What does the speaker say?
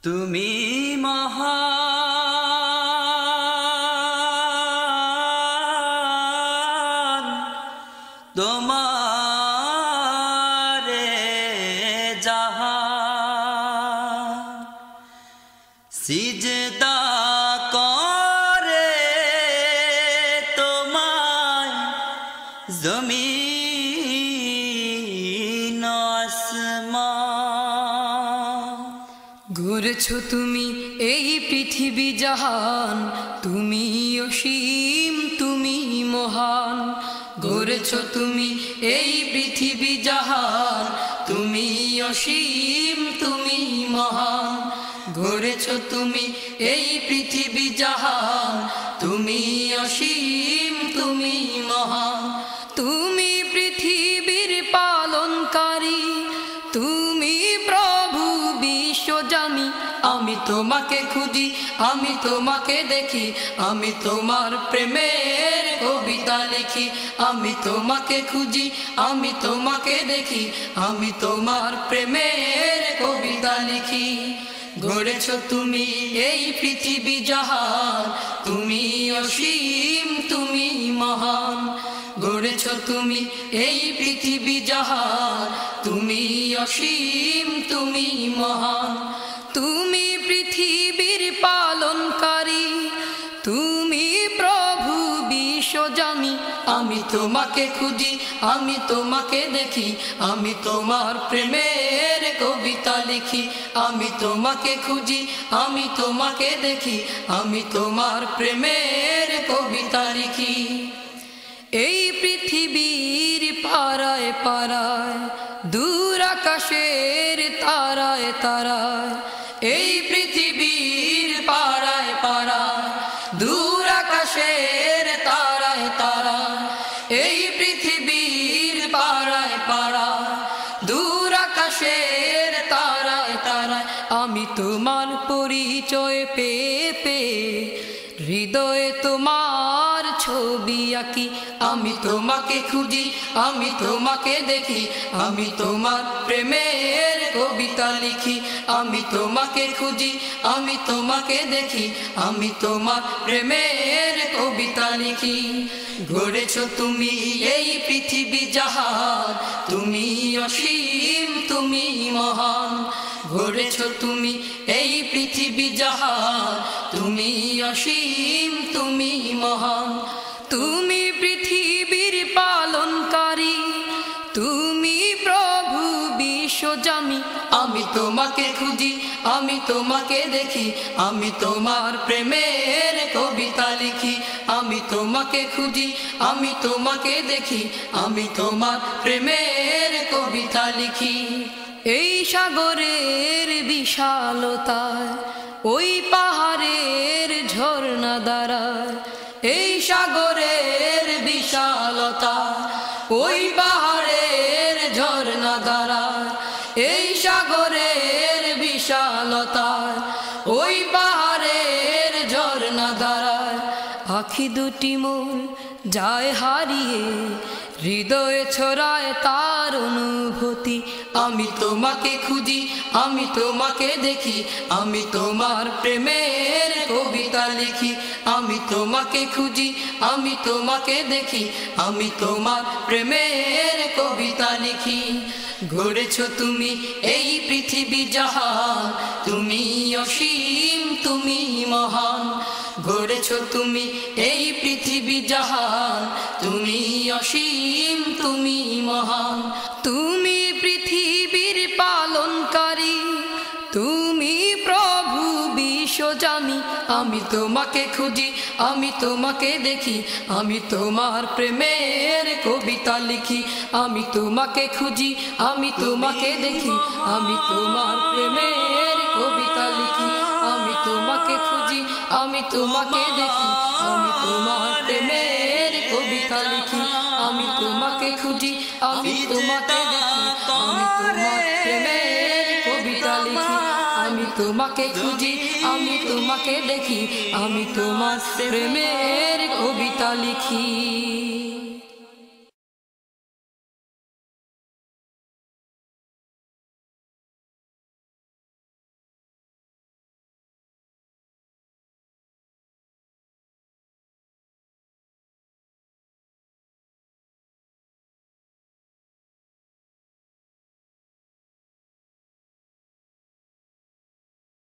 তুমি মহান, তোমারে জাহান সিজদা করে তোমায় জমিন আসমান। ঘুরেছো তুমি এই পৃথিবী জাহান, তুমি অসীম তুমি মহান। ঘুরেছো তুমি এই পৃথিবী জাহান, তুমি অসীম তুমি মহান। ঘুরেছো তুমি এই পৃথিবী জাহান, তুমি অসীম তুমি মহান। তুমি পৃথিবীর পালনকারী, তুমি প্রভু বিশ্বজানি। আমি তোমাকে খুঁজি, আমি তোমাকে দেখি, আমি তোমার প্রেমের কবিতা লিখি। আমি তোমাকে খুঁজি, আমি তোমাকে দেখি, আমি তোমার প্রেমের কবিতা লিখি। গড়েছো তুমি এই পৃথিবী জাহান, তুমি অসীম তুমি মহান। গড়েছো তুমি এই পৃথিবী জাহান, তুমি অসীম তুমি মহান। তুমি পৃথিবীর পালনকারী, তুমি প্রভু বিশ্বজানি। আমি তোমাকে খুঁজি, আমি তোমাকে দেখি, আমি তোমার প্রেমের কবিতা লিখি। আমি তোমাকে খুঁজি, আমি তোমাকে দেখি, আমি তোমার প্রেমের কবিতা লিখি। এই পৃথিবীর পারায় পারায়, দূর আকাশের তারায় তারায়। এই পৃথিবীর পারায় পারায়, দূর আকাশের তারায় তারায়। এই পৃথিবীর পারায় পারায়, দূর আকাশের তারায় তারায়। আমি তোমার পরিচয় পেয়ে পেয়ে হৃদয়ে তোমার ছবি আঁকি। আমি তোমাকে খুঁজি, আমি তোমাকে দেখি, আমি তোমার প্রেমের কবিতা লিখি। আমি তোমাকে খুঁজি, আমি তোমাকে দেখি, আমি তোমার প্রেমের কবিতা লিখি। গড়েছো তুমি এই পৃথিবী জাহান, তুমি অসীম তুমি মহান। গড়েছো তুমি এই পৃথিবী জাহান, তুমি অসীম তুমি মহান। তুমি পৃথিবীর পালনকারী, তুমি প্রভু বিশ্বজানি। আমি তোমাকে খুঁজি, আমি তোমাকে দেখি, আমি তোমার প্রেমের কবিতা লিখি। আমি তোমাকে খুঁজি, আমি তোমাকে দেখি, আমি তোমার প্রেমের কবিতা লিখি। এই সাগরের বিশালতায়, ওই পাহাড়ের ঝর্ণা দাঁড়ায়। এই সাগরের বিশালতায়, ওই পাহাড়ের ঝর্ণা দাঁড়ায়। এই সাগরের বিশালতায়, ওই পাহাড়ের ঝর্ণা দাঁড়ায়। আখি দুটি মোর যায় হারিয়ে, হৃদয়ে ছড়ায় তার অনুভূতি। আমি তোমাকে খুঁজি, আমি তোমাকে দেখি, আমি তোমার প্রেমের কবিতা লিখি। আমি তোমাকে খুঁজি, আমি তোমাকে দেখি, আমি তোমার প্রেমের কবিতা লিখি। গড়েছো তুমি এই পৃথিবী জাহান, তুমি অসীম তুমি মহান। গড়েছো তুমি এই পৃথিবী জাহান, তুমি অসীম তুমি মহান। তুমি পৃথিবীর পালনকারী, তুমি প্রভু বিশ্বজানি। আমি তোমাকে খুঁজি, আমি তোমাকে দেখি, আমি তোমার প্রেমের কবিতা লিখি। আমি তোমাকে খুঁজি, আমি তোমাকে দেখি, আমি তোমার প্রেমের কবিতা লিখি। আমি তোমাকে খুঁজি, আমি তোমাকে দেখি, আমি তোমার প্রেমের কবিতা লিখি। আমি তোমাকে খুঁজি, আমি তোমাকে দেখি, আমি তোমার প্রেমের কবিতা লিখি। আমি তোমাকে খুঁজি, আমি তোমাকে দেখি, আমি তোমার প্রেমের কবিতা লিখি।